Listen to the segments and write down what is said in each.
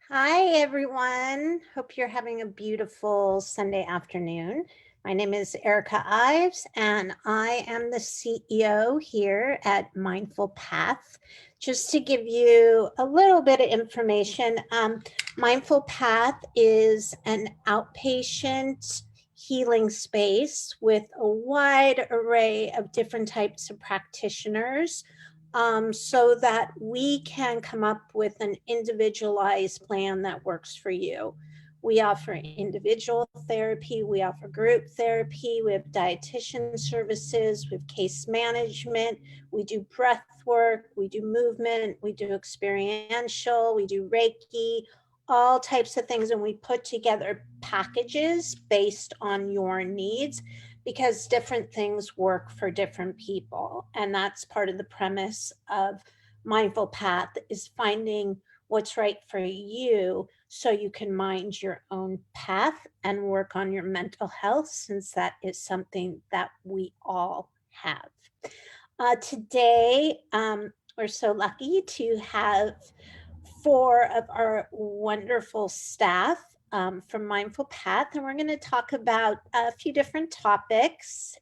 Hi, everyone. Hope you're having a beautiful Sunday afternoon. My name is Erica Ives, and I am the CEO here at Mindful Path. Just to give you a little bit of information, Mindful Path is an outpatient healing space with a wide array of different types of practitioners so that we can come up with an individualized plan that works for you. We offer individual therapy, we offer group therapy, we have dietitian services, we have case management, we do breath work, we do movement, we do experiential, we do Reiki, all types of things. And we put together packages based on your needs because different things work for different people. And that's part of the premise of Mindful Path, is finding what's right for you so you can mind your own path and work on your mental health, since that is something that we all have. Today, we're so lucky to have four of our wonderful staff from Mindful Path, and we're going to talk about a few different topics.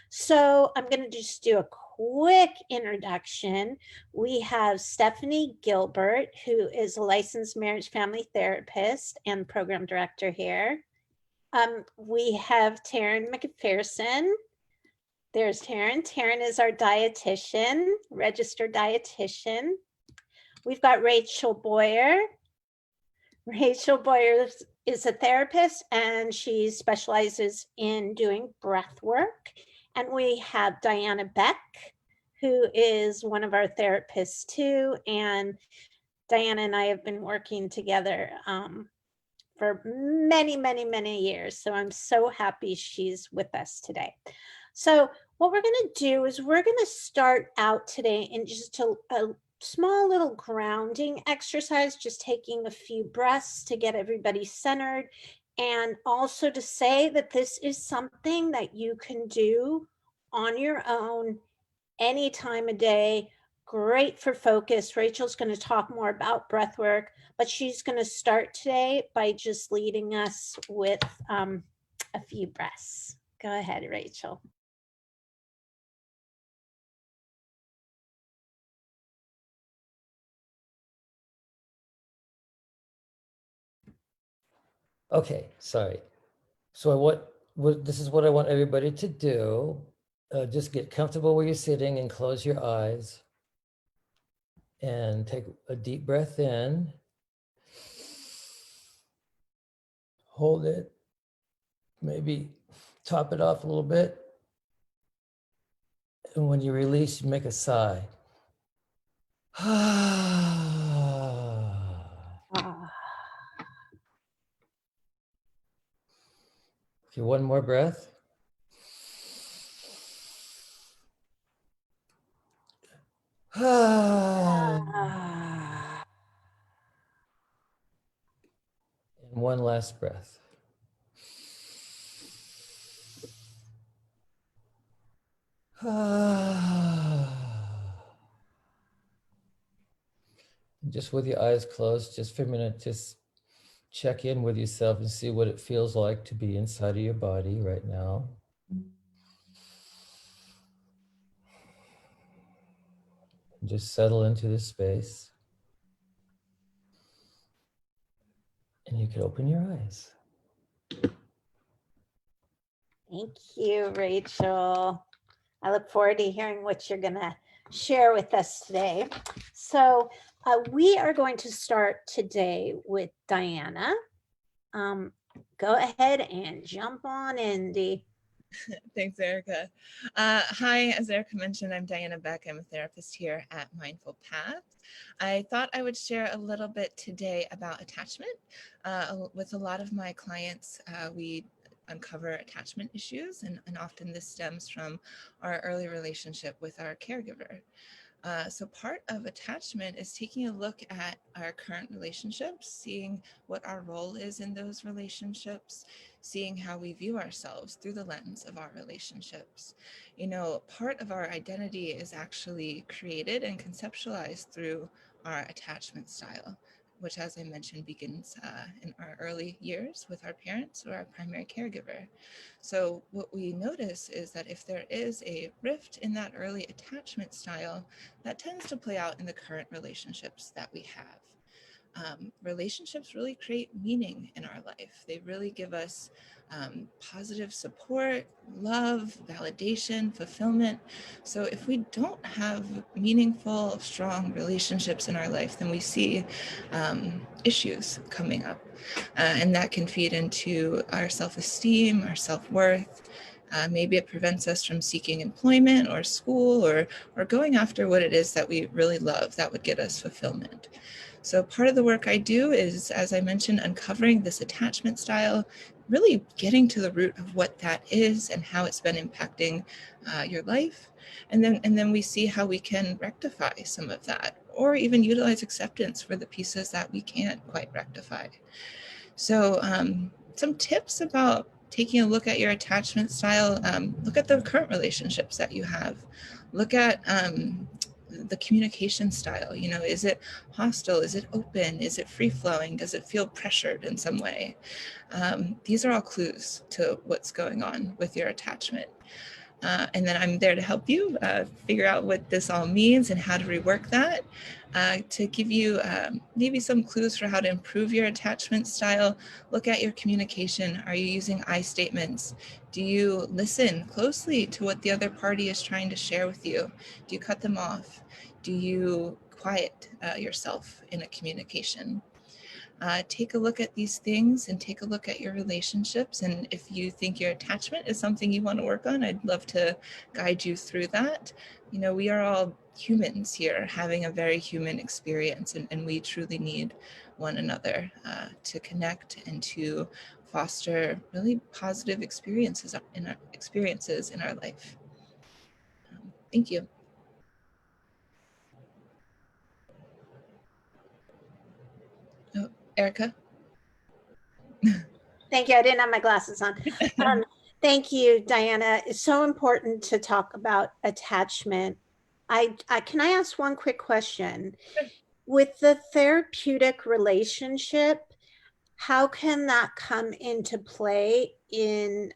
So I'm going to just do a quick introduction. We have Stephanie Gilbert, who is a licensed marriage family therapist and program director here. We have Taryn McPherson. There's Taryn. Taryn is our dietitian, registered dietitian. We've got Rachel Boyer. Rachel Boyer is a therapist and she specializes in doing breath work. And we have Diana Beck, who is one of our therapists too. And Diana and I have been working together for many, many, many years. So I'm so happy she's with us today. So what we're going to do is we're going to start out today in just a small little grounding exercise, just taking a few breaths to get everybody centered. And also to say that this is something that you can do on your own any time of day. Great for focus. Rachel's going to talk more about breath work, but she's going to start today by just leading us with a few breaths. Go ahead, Rachel. Okay, sorry. So this is what I want everybody to do. Just get comfortable where you're sitting and close your eyes and take a deep breath in. Hold it. Maybe top it off a little bit. And when you release, you make a sigh. Okay, one more breath. And one last breath. Just with your eyes closed, just for a minute, just check in with yourself and see what it feels like to be inside of your body right now. Just settle into this space. And you can open your eyes. Thank you, Rachel. I look forward to hearing what you're going to share with us today. So we are going to start today with Diana. Go ahead and jump on in, Dee. Thanks, Erica. Hi, as Erica mentioned, I'm Diana Beck. I'm a therapist here at Mindful Path. I thought I would share a little bit today about attachment. With a lot of my clients, we uncover attachment issues, and often this stems from our early relationship with our caregiver. So part of attachment is taking a look at our current relationships, seeing what our role is in those relationships, seeing how we view ourselves through the lens of our relationships. You know, part of our identity is actually created and conceptualized through our attachment style. which, as I mentioned, begins in our early years with our parents or our primary caregiver. So what we notice is that if there is a rift in that early attachment style, that tends to play out in the current relationships that we have. Relationships really create meaning in our life. They really give us positive support, love, validation, fulfillment. So if we don't have meaningful, strong relationships in our life, then we see issues coming up. And that can feed into our self-esteem, our self-worth. Maybe it prevents us from seeking employment or school or going after what it is that we really love that would get us fulfillment. So part of the work I do is, as I mentioned, uncovering this attachment style, really getting to the root of what that is and how it's been impacting your life. And then we see how we can rectify some of that, or even utilize acceptance for the pieces that we can't quite rectify. So some tips about taking a look at your attachment style: look at the current relationships that you have. Look at the communication style. You know, is it hostile? Is it open? Is it free-flowing? Does it feel pressured in some way? These are all clues to what's going on with your attachment. And then I'm there to help you figure out what this all means and how to rework that. To give you maybe some clues for how to improve your attachment style, look at your communication. Are you using I statements? Do you listen closely to what the other party is trying to share with you? Do you cut them off? Do you quiet yourself in a communication? Take a look at these things and take a look at your relationships. And if you think your attachment is something you want to work on, I'd love to guide you through that. You know, we are all humans here having a very human experience, and we truly need one another to connect and to foster really positive experiences in our life. Thank you. Oh, Erica? Thank you. I didn't have my glasses on. Thank you, Diana. It's so important to talk about attachment. Can I ask one quick question? With the therapeutic relationship, how can that come into play in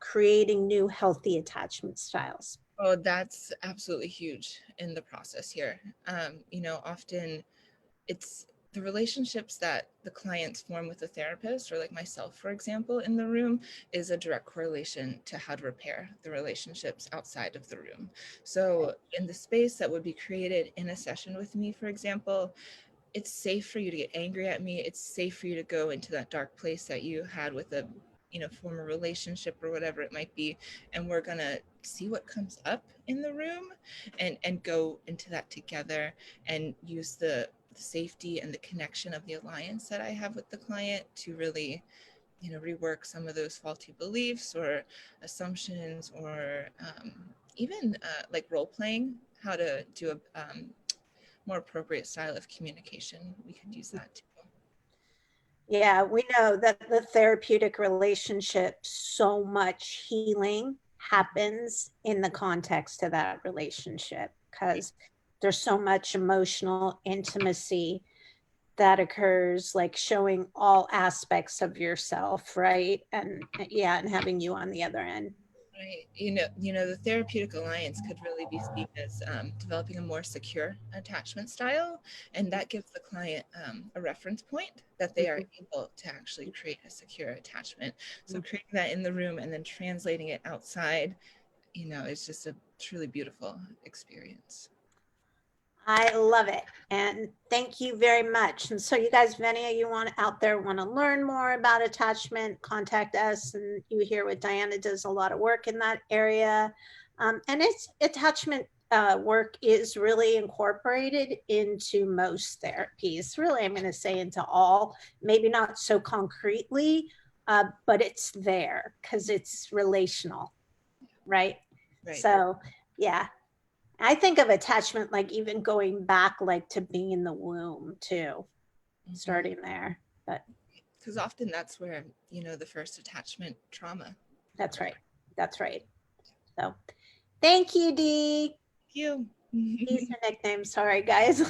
creating new healthy attachment styles? Oh, that's absolutely huge in the process here. You know, often it's the relationships that the clients form with the therapist, or like myself, for example, in the room, is a direct correlation to how to repair the relationships outside of the room. So in the space that would be created in a session with me, for example, it's safe for you to get angry at me. It's safe for you to go into that dark place that you had with a, you know, former relationship or whatever it might be. And we're going to see what comes up in the room and go into that together and use the safety and the connection of the alliance that I have with the client to really, you know, rework some of those faulty beliefs or assumptions, or even like role playing, how to do a more appropriate style of communication. We could use that too. Yeah, we know that the therapeutic relationship, so much healing happens in the context of that relationship because there's so much emotional intimacy that occurs, like showing all aspects of yourself, right? And yeah, and having you on the other end. Right. You know, the therapeutic alliance could really be seen as developing a more secure attachment style, and that gives the client a reference point that they are able to actually create a secure attachment. So creating that in the room and then translating it outside, you know, is just a truly beautiful experience. I love it. And thank you very much. And so you guys, if any of you out there want to learn more about attachment, contact us. And you hear what Diana does, a lot of work in that area. And it's attachment work is really incorporated into most therapies. Really, I'm going to say into all, maybe not so concretely, but it's there because it's relational, right? Right. So yeah. I think of attachment like even going back like to being in the womb too, starting there. But because often that's where, you know, the first attachment trauma. That's right. That's right. So thank you, Dee. Thank you. Dee's her nickname. Sorry, guys.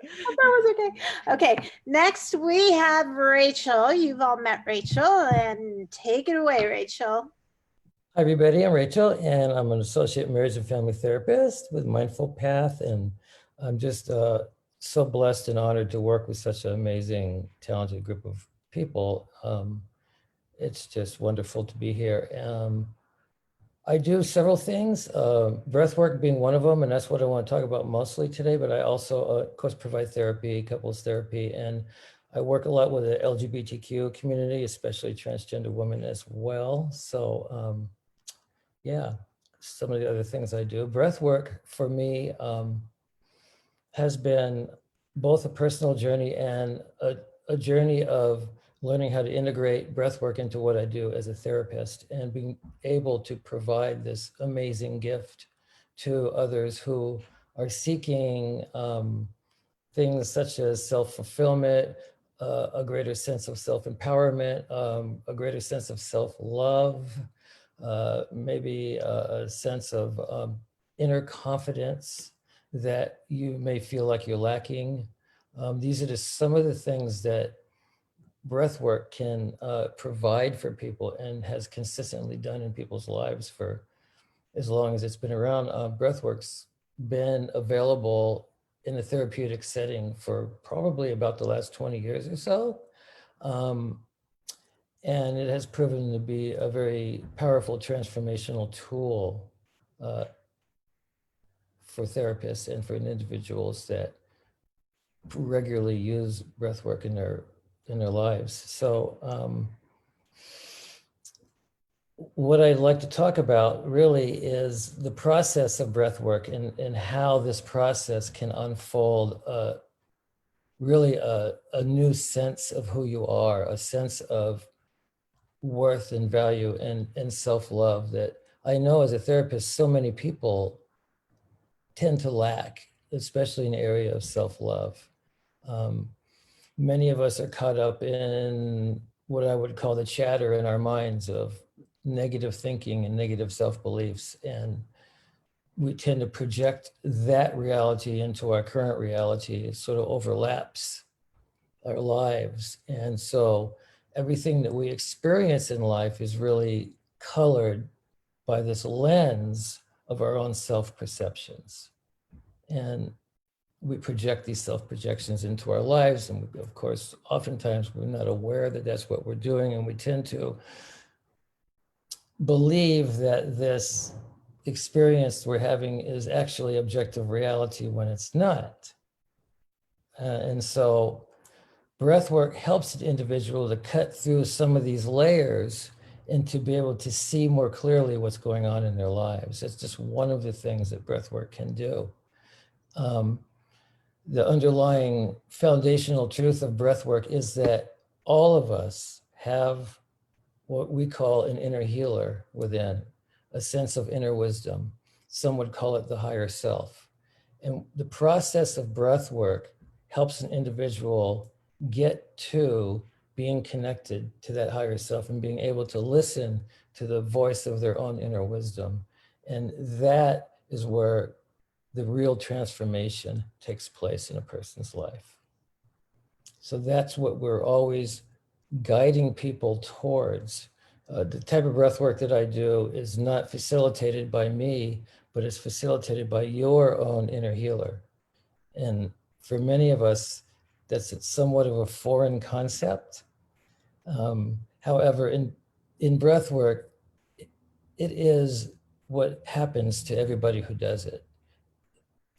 was okay. Okay, next we have Rachel. You've all met Rachel, and take it away, Rachel. Hi, everybody. I'm Rachel, and I'm an associate marriage and family therapist with Mindful Path. And I'm just so blessed and honored to work with such an amazing, talented group of people. It's just wonderful to be here. I do several things, breath work being one of them, and that's what I want to talk about mostly today. But I also, of course, provide therapy, couples therapy, and I work a lot with the LGBTQ community, especially transgender women as well. So, yeah, some of the other things I do. Breath work for me has been both a personal journey and a journey of learning how to integrate breath work into what I do as a therapist and being able to provide this amazing gift to others who are seeking things such as self-fulfillment, a greater sense of self-empowerment, a greater sense of self-love, maybe a sense of inner confidence that you may feel like you're lacking. These are just some of the things that breath work can provide for people and has consistently done in people's lives for as long as it's been around. Breath work's been available in a therapeutic setting for probably about the last 20 years or so. And it has proven to be a very powerful transformational tool for therapists and for individuals that regularly use breath work in their lives. So what I'd like to talk about really is the process of breath work and how this process can unfold really a new sense of who you are, a sense of worth and value and self-love that I know as a therapist, so many people tend to lack, especially in the area of self-love. Many of us are caught up in what I would call the chatter in our minds of negative thinking and negative self-beliefs. And we tend to project that reality into our current reality. It sort of overlaps our lives. And so everything that we experience in life is really colored by this lens of our own self-perceptions. And we project these self-projections into our lives. And of course, oftentimes we're not aware that that's what we're doing. And we tend to believe that this experience we're having is actually objective reality when it's not. And so breath work helps an individual to cut through some of these layers and to be able to see more clearly what's going on in their lives. It's just one of the things that breath work can do. The underlying foundational truth of breath work is that all of us have what we call an inner healer within, a sense of inner wisdom. Some would call it the higher self. And the process of breath work helps an individual get to being connected to that higher self and being able to listen to the voice of their own inner wisdom. And that is where the real transformation takes place in a person's life. So that's what we're always guiding people towards. The type of breath work that I do is not facilitated by me, but it's facilitated by your own inner healer. And for many of us, that's somewhat of a foreign concept. However, in breath work, it is what happens to everybody who does it.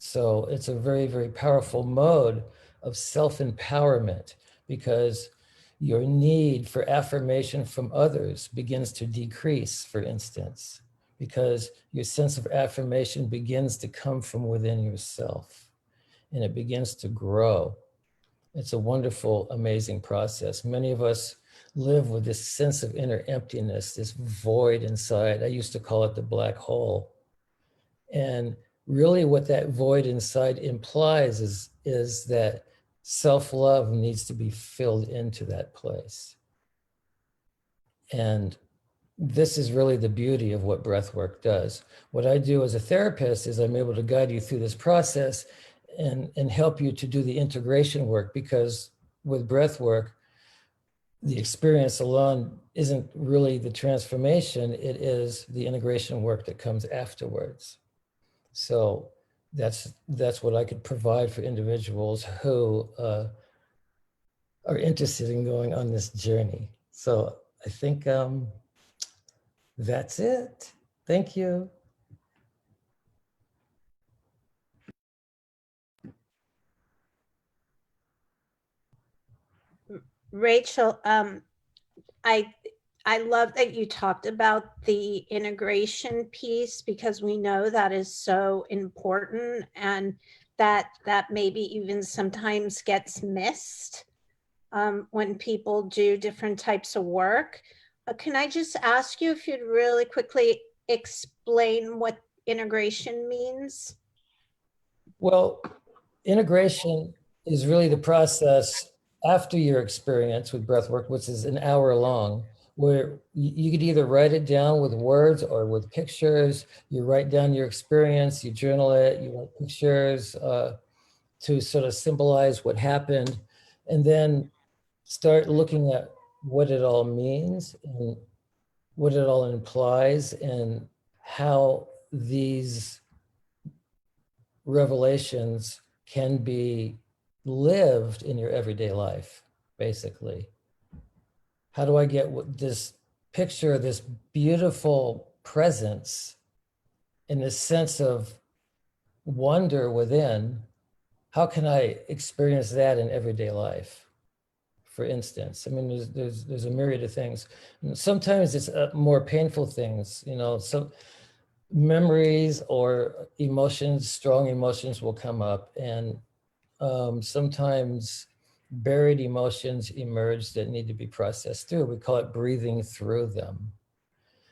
So it's a very, very powerful mode of self-empowerment because your need for affirmation from others begins to decrease, for instance, because your sense of affirmation begins to come from within yourself and it begins to grow. It's a wonderful, amazing process. Many of us live with this sense of inner emptiness, this void inside. I used to call it the black hole. And really what that void inside implies is that self-love needs to be filled into that place. And this is really the beauty of what breath work does. What I do as a therapist is I'm able to guide you through this process and help you to do the integration work, because with breath work, the experience alone isn't really the transformation, it is the integration work that comes afterwards. So that's what I could provide for individuals who are interested in going on this journey. So I think that's it. Thank you. Rachel, I love that you talked about the integration piece, because we know that is so important, and that maybe even sometimes gets missed when people do different types of work. Can I just ask you if you'd really quickly explain what integration means? Well, integration is really the process after your experience with breathwork, which is an hour long, where you could either write it down with words or with pictures. You write down your experience, you journal it, you write pictures to sort of symbolize what happened, and then start looking at what it all means and what it all implies, and how these revelations can be lived in your everyday life, basically. How do I get this picture, this beautiful presence, and this sense of wonder within? How can I experience that in everyday life? For instance, I mean, there's a myriad of things. And sometimes it's more painful things, you know, some memories or emotions, strong emotions will come up, and sometimes buried emotions emerge that need to be processed through. We call it breathing through them.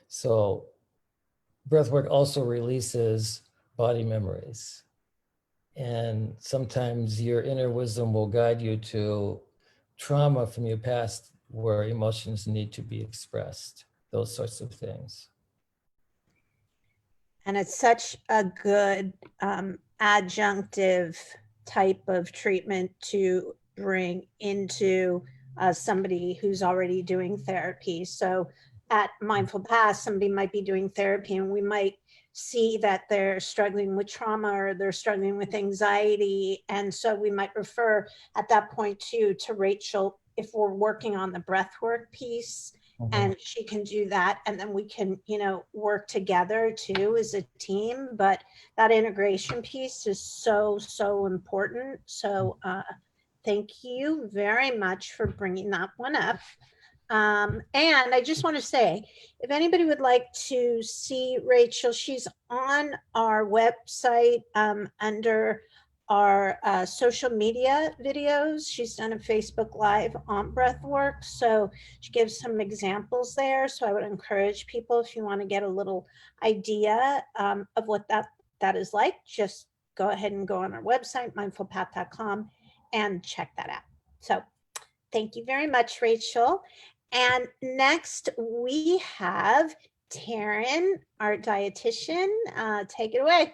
So breathwork also releases body memories. And sometimes your inner wisdom will guide you to trauma from your past where emotions need to be expressed, those sorts of things. And it's such a good adjunctive type of treatment to bring into somebody who's already doing therapy. So at Mindful Path, somebody might be doing therapy, and we might see that they're struggling with trauma or they're struggling with anxiety. And so we might refer at that point to Rachel if we're working on the breathwork piece. Mm-hmm. And she can do that, and then we can, you know, work together too as a team. But that integration piece is so important. So thank you very much for bringing that one up. And I just want to say, if anybody would like to see Rachel, she's on our website under our social media videos. She's done a Facebook Live on breathwork, so she gives some examples there. So I would encourage people, if you want to get a little idea of what that is like, just go ahead and go on our website, mindfulpath.com, and check that out. So thank you very much, Rachel. And next we have Taryn, our dietitian. Take it away.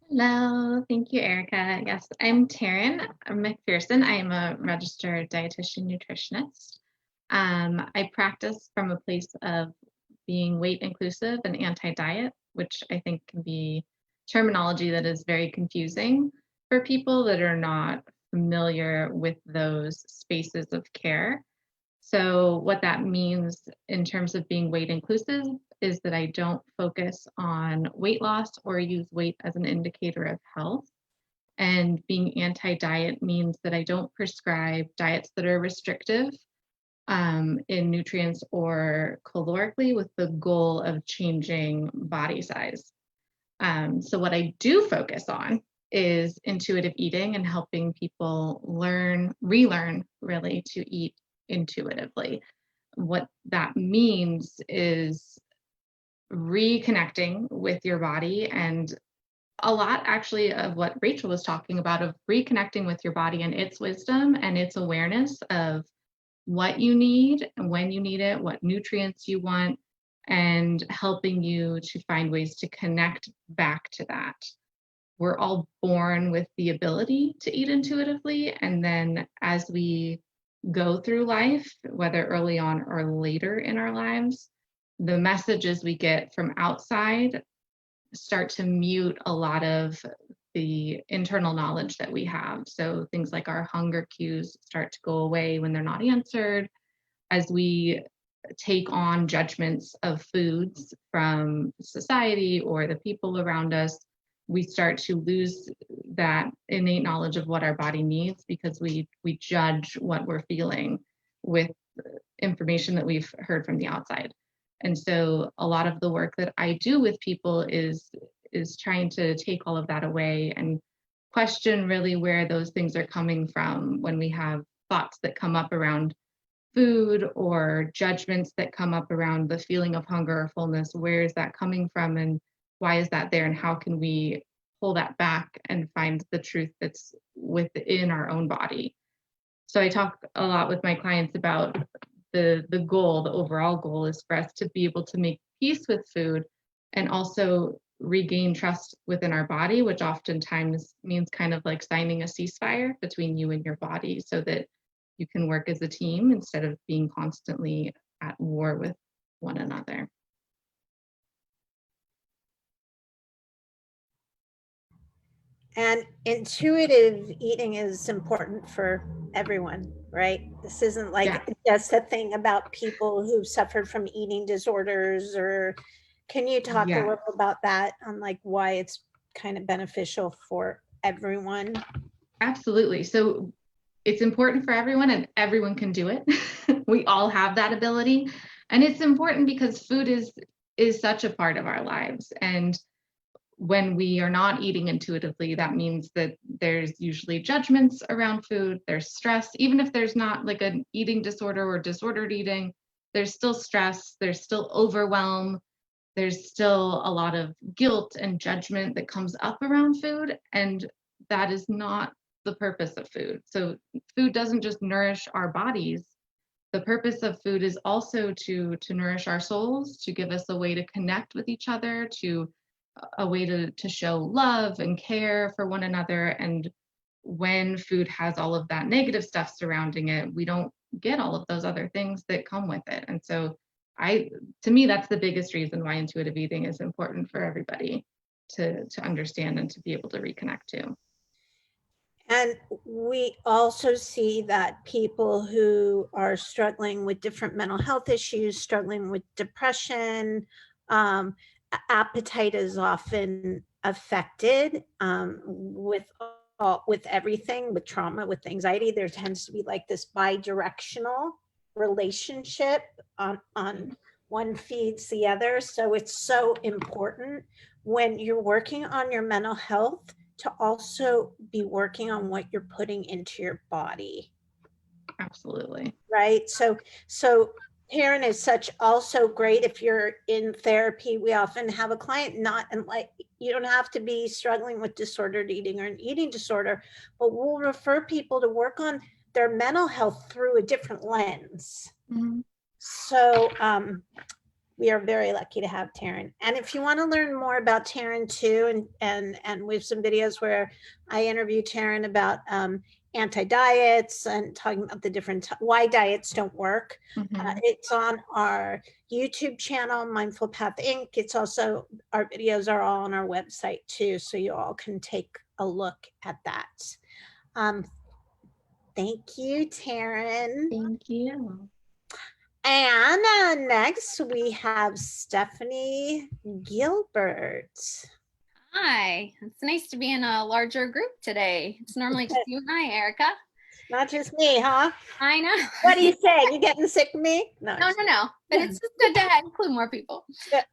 Hello, thank you, Erica. Yes, I'm Taryn McPherson. I am a registered dietitian nutritionist. I practice from a place of being weight inclusive and anti-diet, which I think can be terminology that is very confusing for people that are not familiar with those spaces of care. So what that means in terms of being weight inclusive is that I don't focus on weight loss or use weight as an indicator of health. And being anti-diet means that I don't prescribe diets that are restrictive in nutrients or calorically with the goal of changing body size. So what I do focus on is intuitive eating and helping people relearn really to eat intuitively. What that means is reconnecting with your body, and a lot actually of what Rachel was talking about, of reconnecting with your body and its wisdom and its awareness of what you need and when you need it, what nutrients you want, and helping you to find ways to connect back to that. we're all born with the ability to eat intuitively. And then as we go through life, whether early on or later in our lives, the messages we get from outside start to mute a lot of the internal knowledge that we have. So things like our hunger cues start to go away when they're not answered. As we take on judgments of foods from society or the people around us, we start to lose that innate knowledge of what our body needs because we judge what we're feeling with information that we've heard from the outside. And so a lot of the work that I do with people is trying to take all of that away and question really where those things are coming from when we have thoughts that come up around food or judgments that come up around the feeling of hunger or fullness. Where is that coming from and why is that there, and how can we pull that back and find the truth that's within our own body? So I talk a lot with my clients about the goal. The overall goal is for us to be able to make peace with food and also regain trust within our body, which oftentimes means kind of like signing a ceasefire between you and your body so that you can work as a team instead of being constantly at war with one another. And intuitive eating is important for everyone, right? This isn't like just a thing about people who suffered from eating disorders, or can you talk a little about that on like why it's kind of beneficial for everyone? Absolutely. So it's important for everyone and everyone can do it. We all have that ability. And it's important because food is such a part of our lives. And when we are not eating intuitively, that means that there's usually judgments around food, there's stress. Even if there's not like an eating disorder or disordered eating, there's still stress, there's still overwhelm, there's still a lot of guilt and judgment that comes up around food. And that is not the purpose of food. So food doesn't just nourish our bodies. The purpose of food is also to nourish our souls, to give us a way to connect with each other, to a way to show love and care for one another. And when food has all of that negative stuff surrounding it, we don't get all of those other things that come with it. And so to me, that's the biggest reason why intuitive eating is important for everybody to understand and to be able to reconnect to. And we also see that people who are struggling with different mental health issues, struggling with depression, appetite is often affected with everything, with trauma, with anxiety. There tends to be like this bi-directional relationship on one feeds the other. So it's so important when you're working on your mental health to also be working on what you're putting into your body. Absolutely. Right. So Taryn is such also great. If you're in therapy, we often have a client and like, you don't have to be struggling with disordered eating or an eating disorder, but we'll refer people to work on their mental health through a different lens. Mm-hmm. So we are very lucky to have Taryn. And if you want to learn more about Taryn too, and we have some videos where I interview Taryn about anti-diets and talking about the different why diets don't work. Mm-hmm. It's on our YouTube channel, Mindful Path Inc. It's also, our videos are all on our website too, so you all can take a look at that. Thank you, Taryn. Thank you. And next we have Stephanie Gilbert. Hi, it's nice to be in a larger group today. It's normally just you and I, Erica. Not just me, huh? I know. What do you say? You getting sick of me? No. But it's just good to include more people. Yeah.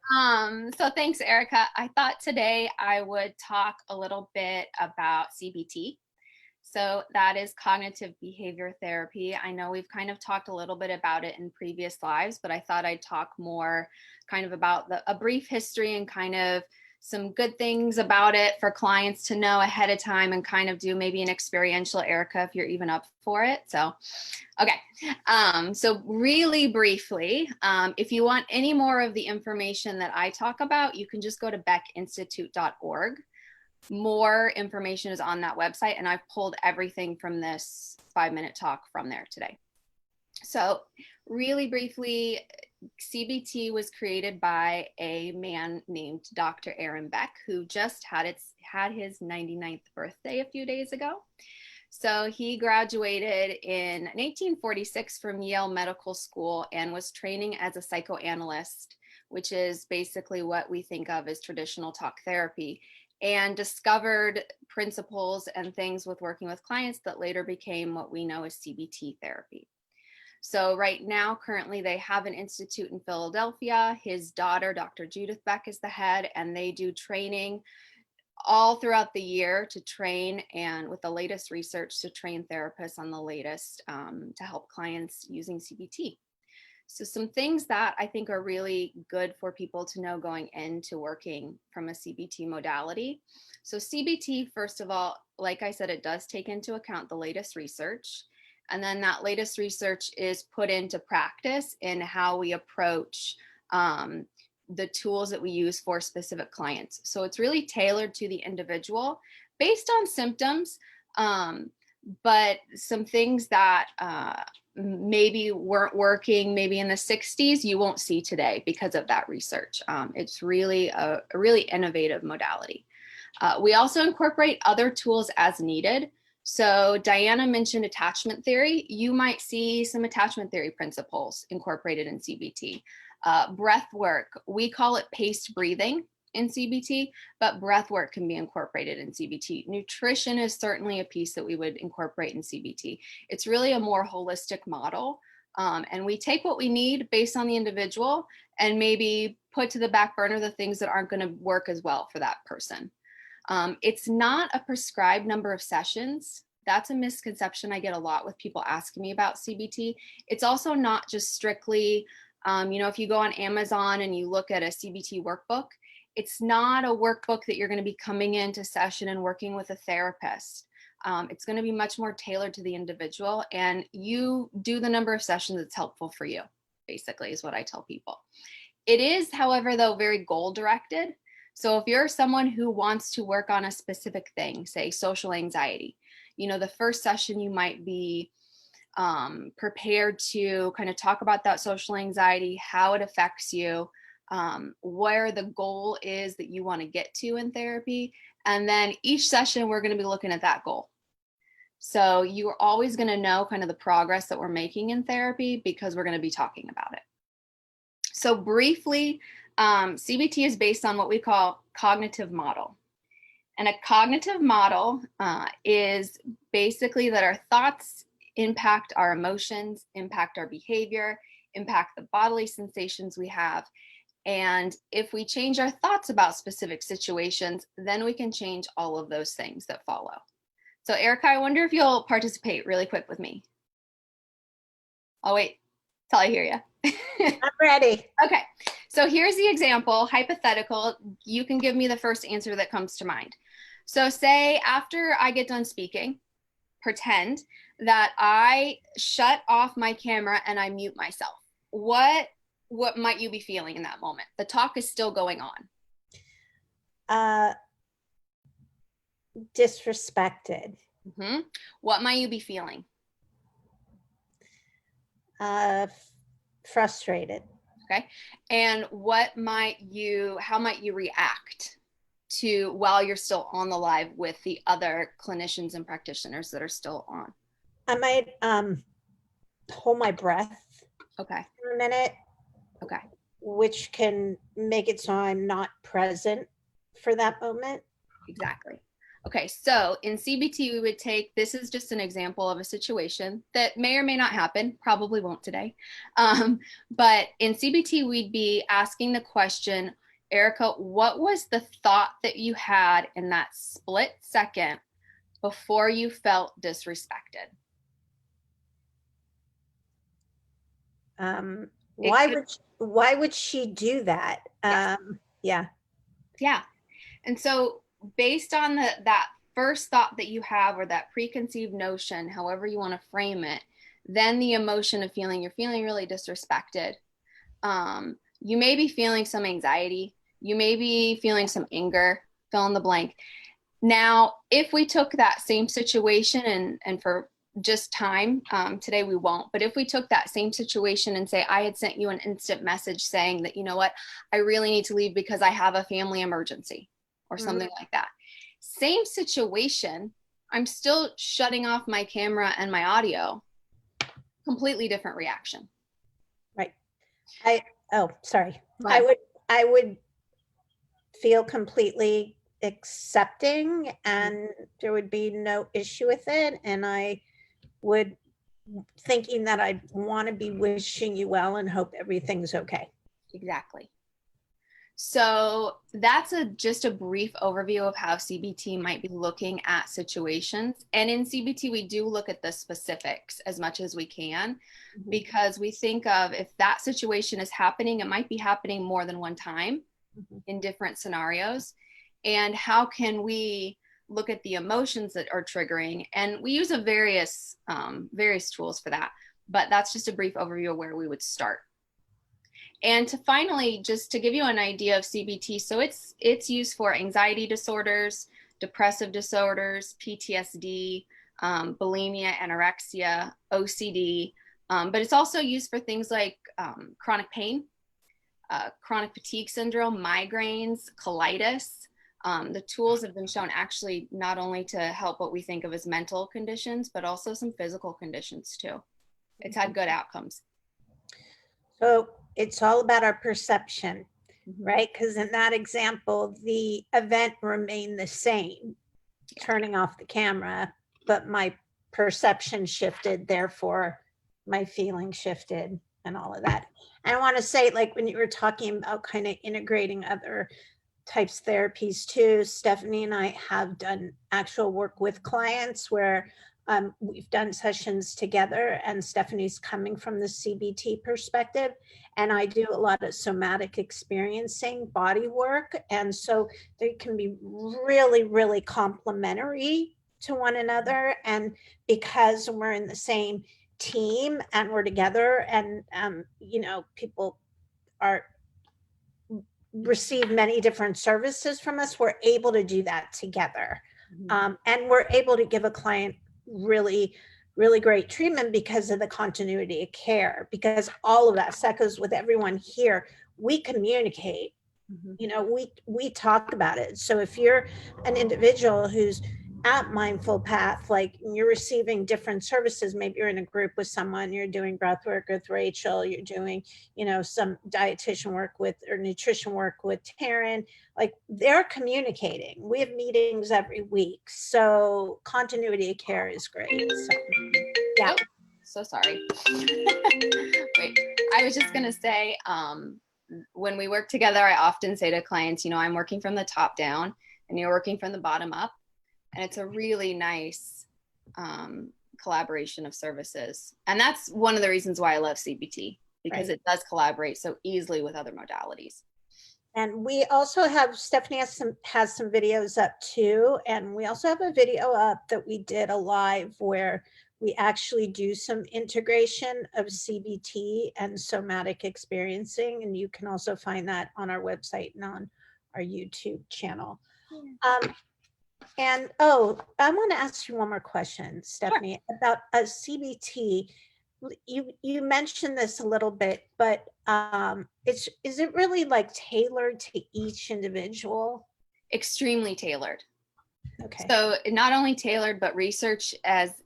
So thanks, Erica. I thought today I would talk a little bit about CBT. So that is cognitive behavior therapy. I know we've kind of talked a little bit about it in previous lives, but I thought I'd talk more kind of about a brief history and kind of some good things about it for clients to know ahead of time and kind of do maybe an experiential, Erica, if you're even up for it. So, okay. So really briefly, if you want any more of the information that I talk about, you can just go to beckinstitute.org. more information is on that website, and I've pulled everything from this 5-minute talk from there today. So really briefly, CBT was created by a man named Dr. Aaron Beck, who just had his 99th birthday a few days ago. So he graduated in 1846 from Yale Medical School and was training as a psychoanalyst, which is basically what we think of as traditional talk therapy, and discovered principles and things with working with clients that later became what we know as CBT therapy. So right now, currently, they have an institute in Philadelphia. His daughter, Dr. Judith Beck, is the head, and they do training all throughout the year to train, and with the latest research, to train therapists on the latest to help clients using CBT. So some things that I think are really good for people to know going into working from a CBT modality. So CBT, first of all, like I said, it does take into account the latest research. And then that latest research is put into practice in how we approach the tools that we use for specific clients. So it's really tailored to the individual based on symptoms, but some things that maybe weren't working maybe in the 60s, you won't see today because of that research. It's really a really innovative modality. We also incorporate other tools as needed. So Diana mentioned attachment theory. You might see some attachment theory principles incorporated in CBT. Breath work, we call it paced breathing in CBT, but breath work can be incorporated in CBT. Nutrition is certainly a piece that we would incorporate in CBT. It's really a more holistic model. And we take what we need based on the individual and maybe put to the back burner the things that aren't going to work as well for that person. It's not a prescribed number of sessions. That's a misconception I get a lot with people asking me about CBT. It's also not just strictly, if you go on Amazon and you look at a CBT workbook, it's not a workbook that you're going to be coming into session and working with a therapist. It's going to be much more tailored to the individual, and you do the number of sessions that's helpful for you, basically, is what I tell people. It is, however, though, very goal directed. So if you're someone who wants to work on a specific thing, say social anxiety, the first session you might be prepared to kind of talk about that social anxiety, how it affects you, where the goal is that you want to get to in therapy. And then each session, we're going to be looking at that goal. So you're always going to know kind of the progress that we're making in therapy because we're going to be talking about it. So briefly, CBT is based on what we call cognitive model. And a cognitive model is basically that our thoughts impact our emotions, impact our behavior, impact the bodily sensations we have. And if we change our thoughts about specific situations, then we can change all of those things that follow. So Erica, I wonder if you'll participate really quick with me. Oh, wait, till I hear you. I'm ready. Okay, so here's the example, hypothetical. You can give me the first answer that comes to mind. So say after I get done speaking, pretend that I shut off my camera and I mute myself. What might you be feeling in that moment? The talk is still going on. Disrespected. Mm-hmm. What might you be feeling? Frustrated. Okay. And how might you react to while you're still on the live with the other clinicians and practitioners that are still on? I might hold my breath Okay. for a minute. Okay. Which can make it so I'm not present for that moment. Exactly. Okay, so in CBT, we would take, this is just an example of a situation that may or may not happen, probably won't today. But in CBT, we'd be asking the question, Erica, what was the thought that you had in that split second before you felt disrespected? Why would she do that? Yes. Yeah. And so based on that first thought that you have, or that preconceived notion, however you want to frame it, then the emotion of you're feeling really disrespected. You may be feeling some anxiety. You may be feeling some anger, fill in the blank. Now, if we took that same situation and for just time, today we won't, but if we took that same situation and say, I had sent you an instant message saying that, you know what, I really need to leave because I have a family emergency or something like that. Same situation, I'm still shutting off my camera and my audio, completely different reaction. Right. Sorry. Go ahead. I would feel completely accepting and there would be no issue with it. And I would thinking that I'd want to be wishing you well and hope everything's okay. Exactly. So that's just a brief overview of how CBT might be looking at situations. And in CBT, we do look at the specifics as much as we can, because we think of if that situation is happening, it might be happening more than one time in different scenarios. And how can we look at the emotions that are triggering? And we use various tools for that, but that's just a brief overview of where we would start. And to finally, just to give you an idea of CBT, so it's used for anxiety disorders, depressive disorders, PTSD, bulimia, anorexia, OCD, but it's also used for things like chronic pain, chronic fatigue syndrome, migraines, colitis. The tools have been shown actually not only to help what we think of as mental conditions, but also some physical conditions too. It's had good outcomes. So it's all about our perception, right? Because in that example, the event remained the same, turning off the camera, but my perception shifted, therefore my feeling shifted and all of that. And I want to say, like when you were talking about kind of integrating other types of therapies too, Stephanie and I have done actual work with clients where we've done sessions together and Stephanie's coming from the CBT perspective and I do a lot of somatic experiencing body work. And so they can be really, really complementary to one another. And because we're in the same team and we're together and, you know, people receive many different services from us, we're able to do that together. And we're able to give a client really, really great treatment because of the continuity of care, because all of us, that goes with everyone here, we communicate, you know, we talk about it. So if you're an individual who's at Mindful Path, like you're receiving different services, maybe you're in a group with someone, you're doing breath work with Rachel, you're doing, you know, some dietitian work with, or nutrition work with Taryn, like they're communicating. We have meetings every week. So continuity of care is great. So, yeah. Oh, so sorry. Wait, I was just gonna say, when we work together, I often say to clients, you know, I'm working from the top down and you're working from the bottom up. And it's a really nice collaboration of services. And that's one of the reasons why I love CBT, because it does collaborate so easily with other modalities. And we also have, Stephanie has some videos up too. And we also have a video up that we did a live where we actually do some integration of CBT and somatic experiencing. And you can also find that on our website and on our YouTube channel. And oh, I want to ask you one more question, Stephanie, about a CBT. You mentioned this a little bit, but is it really like tailored to each individual? Extremely tailored. Okay. So not only tailored, but research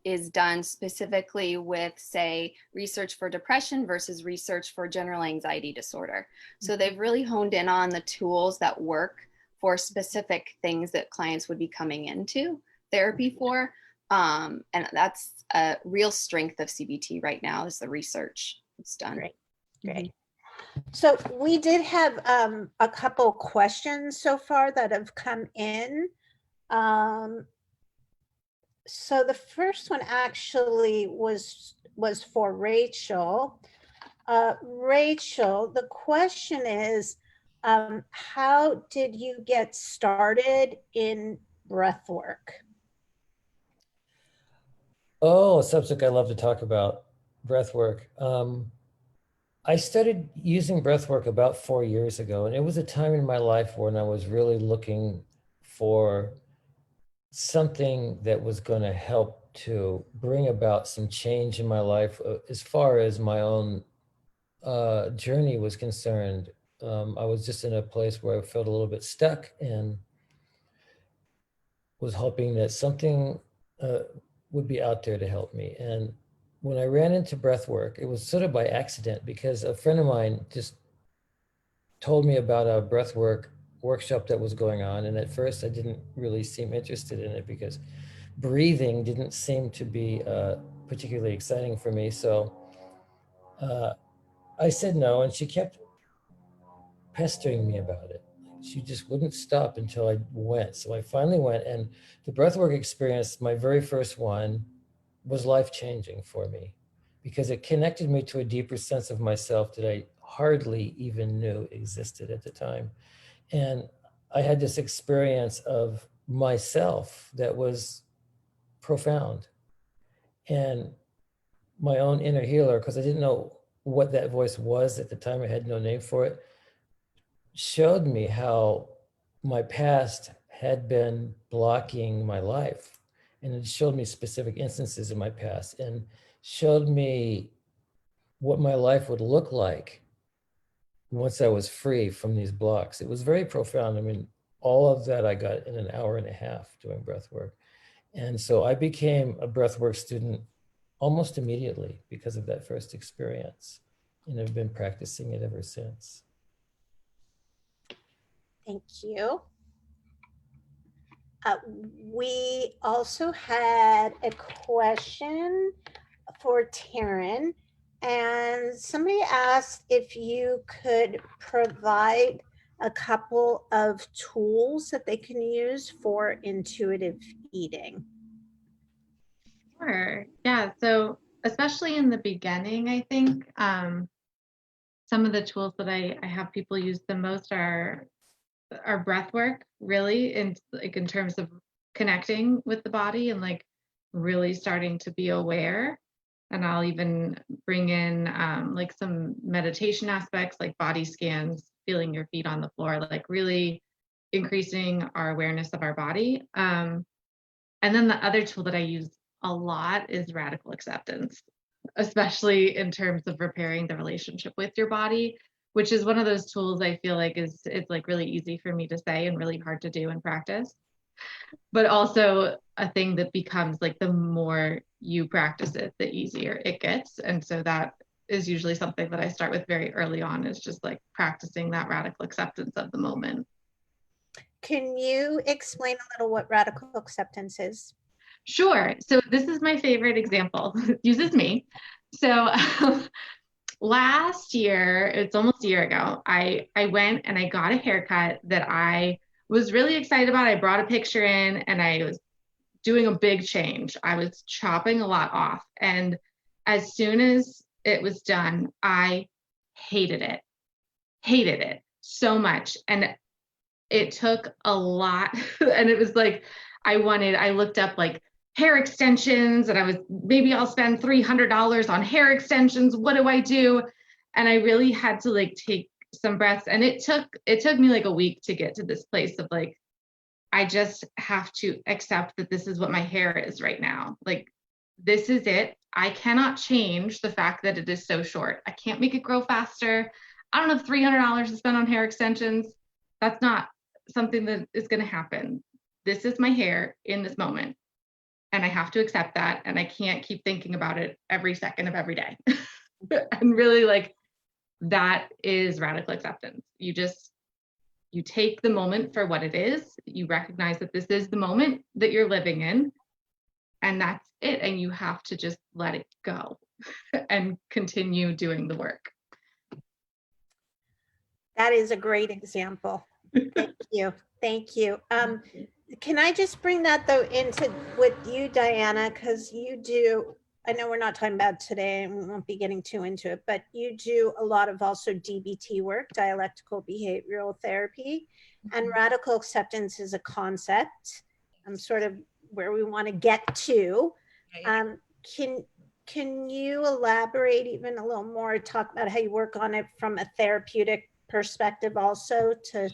is done specifically with, say, research for depression versus research for general anxiety disorder. So they've really honed in on the tools that work for specific things that clients would be coming into therapy for. And that's a real strength of CBT right now, is the research that's done. Great. So we did have a couple questions so far that have come in. So the first one actually was for Rachel. Rachel, the question is, how did you get started in breath work? Oh, a subject I love to talk about, breath work. I started using breath work about 4 years ago, and it was a time in my life when I was really looking for something that was going to help to bring about some change in my life as far as my own journey was concerned. I was just in a place where I felt a little bit stuck and was hoping that something would be out there to help me. And when I ran into breath work, it was sort of by accident because a friend of mine just told me about a breath work workshop that was going on. And at first I didn't really seem interested in it because breathing didn't seem to be particularly exciting for me. So I said no, and she kept pestering me about it. She just wouldn't stop until I went. So I finally went, and the breathwork experience, my very first one, was life-changing for me because it connected me to a deeper sense of myself that I hardly even knew existed at the time. And I had this experience of myself that was profound. And my own inner healer, because I didn't know what that voice was at the time, I had no name for it, showed me how my past had been blocking my life. And it showed me specific instances in my past and showed me what my life would look like once I was free from these blocks. It was very profound. I mean, all of that I got in an hour and a half doing breath work. And so I became a breathwork student almost immediately because of that first experience. And I've been practicing it ever since. Thank you. We also had a question for Taryn, and somebody asked if you could provide a couple of tools that they can use for intuitive eating. Sure. Yeah. So especially in the beginning, I think some of the tools that I have people use the most are breath work, really, in like in terms of connecting with the body and like really starting to be aware. And I'll even bring in like some meditation aspects like body scans, feeling your feet on the floor, like really increasing our awareness of our body. And then the other tool that I use a lot is radical acceptance, especially in terms of repairing the relationship with your body, which is one of those tools I feel like it's like really easy for me to say and really hard to do in practice, but also a thing that becomes like the more you practice it, the easier it gets. And so that is usually something that I start with very early on, is just like practicing that radical acceptance of the moment. Can you explain a little what radical acceptance is? Sure. So this is my favorite example. It uses me. So last year, it's almost a year ago, I went and I got a haircut that I was really excited about. I brought a picture in and I was doing a big change. I was chopping a lot off. And as soon as it was done, I hated it so much. And it took a lot. And it was like, I looked up like hair extensions and maybe I'll spend $300 on hair extensions. What do I do? And I really had to like take some breaths. And it took me like a week to get to this place of like, I just have to accept that this is what my hair is right now. Like, this is it. I cannot change the fact that it is so short. I can't make it grow faster. I don't have $300 to spend on hair extensions. That's not something that is going to happen. This is my hair in this moment. And I have to accept that. And I can't keep thinking about it every second of every day. And really, like, that is radical acceptance. You take the moment for what it is. You recognize that this is the moment that you're living in, and that's it. And you have to just let it go and continue doing the work. That is a great example. Thank you. Thank you. Can I just bring that though into with you, Diana, because you do, I know we're not talking about today and we won't be getting too into it, but you do a lot of also DBT work, dialectical behavioral therapy, and radical acceptance is a concept. Sort of where we want to get to. Can you elaborate even a little more, talk about how you work on it from a therapeutic perspective also to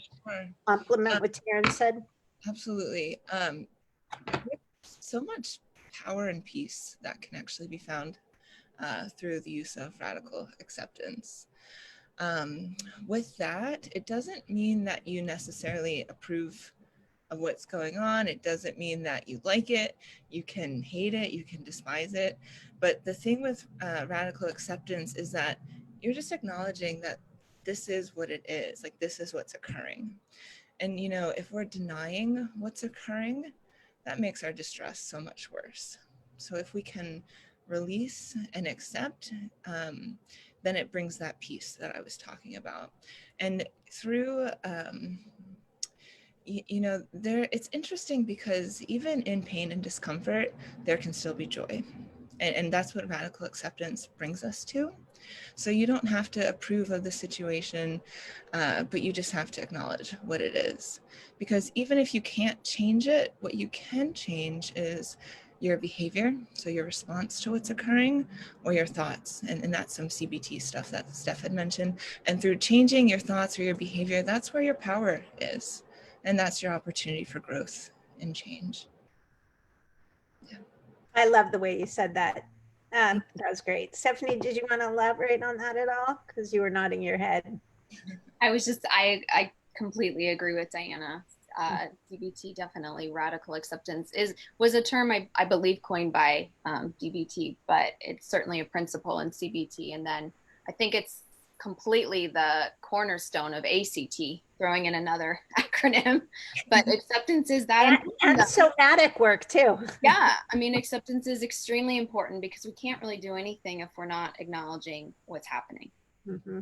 complement what Taryn said? Absolutely. so much power and peace that can actually be found through the use of radical acceptance. With that, it doesn't mean that you necessarily approve of what's going on. It doesn't mean that you like it. You can hate it, you can despise it. But the thing with radical acceptance is that you're just acknowledging that this is what it is, like this is what's occurring. And you know, if we're denying what's occurring, that makes our distress so much worse. So if we can release and accept, then it brings that peace that I was talking about. And through you know, it's interesting because even in pain and discomfort, there can still be joy. And that's what radical acceptance brings us to. So you don't have to approve of the situation, but you just have to acknowledge what it is. Because even if you can't change it, what you can change is your behavior, so your response to what's occurring, or your thoughts. And that's some CBT stuff that Steph had mentioned. And through changing your thoughts or your behavior, that's where your power is. And that's your opportunity for growth and change. Yeah. I love the way you said that. That was great. Stephanie, did you want to elaborate on that at all? Because you were nodding your head. I completely agree with Diana. DBT, definitely radical acceptance was a term I believe coined by DBT, but it's certainly a principle in CBT. And then I think it's completely the cornerstone of ACT, throwing in another acronym. But acceptance is that and somatic work too. Yeah, I mean, acceptance is extremely important because we can't really do anything if we're not acknowledging what's happening. Mm-hmm.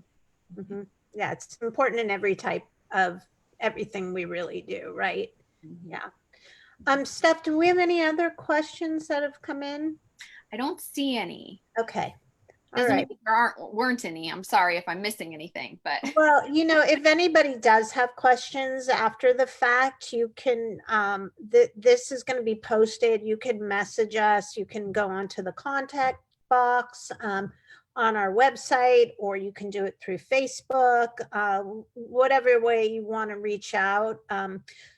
Mm-hmm. Yeah, it's important in every type of everything we really do, right? Mm-hmm. Yeah. Steph, do we have any other questions that have come in? I don't see any. Okay. Doesn't mean there weren't any. I'm sorry if I'm missing anything, but well, you know, if anybody does have questions after the fact, you can this is going to be posted. You can message us, you can go onto the contact box on our website, or you can do it through Facebook, whatever way you want to reach out.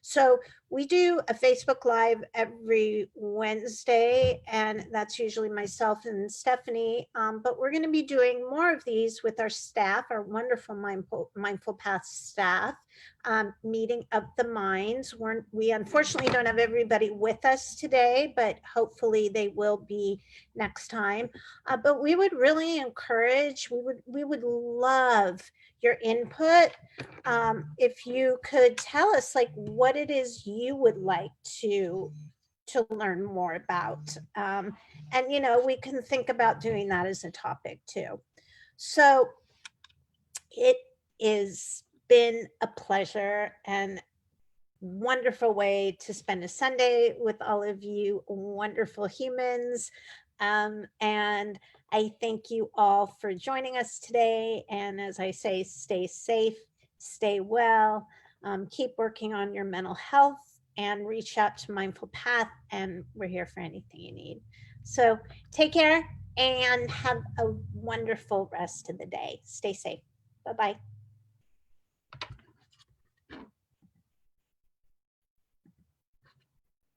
So we do a Facebook Live every Wednesday, and that's usually myself and Stephanie. But we're going to be doing more of these with our staff, our wonderful Mindful Path staff, meeting up the minds. We unfortunately don't have everybody with us today, but hopefully they will be next time. But we would really encourage, we would love your input. If you could tell us like what it is you would like to learn more about. And, you know, we can think about doing that as a topic too. So it has been a pleasure and wonderful way to spend a Sunday with all of you wonderful humans. And I thank you all for joining us today. And as I say, stay safe, stay well, keep working on your mental health, and reach out to Mindful Path, and we're here for anything you need. So take care and have a wonderful rest of the day. Stay safe. Bye-bye.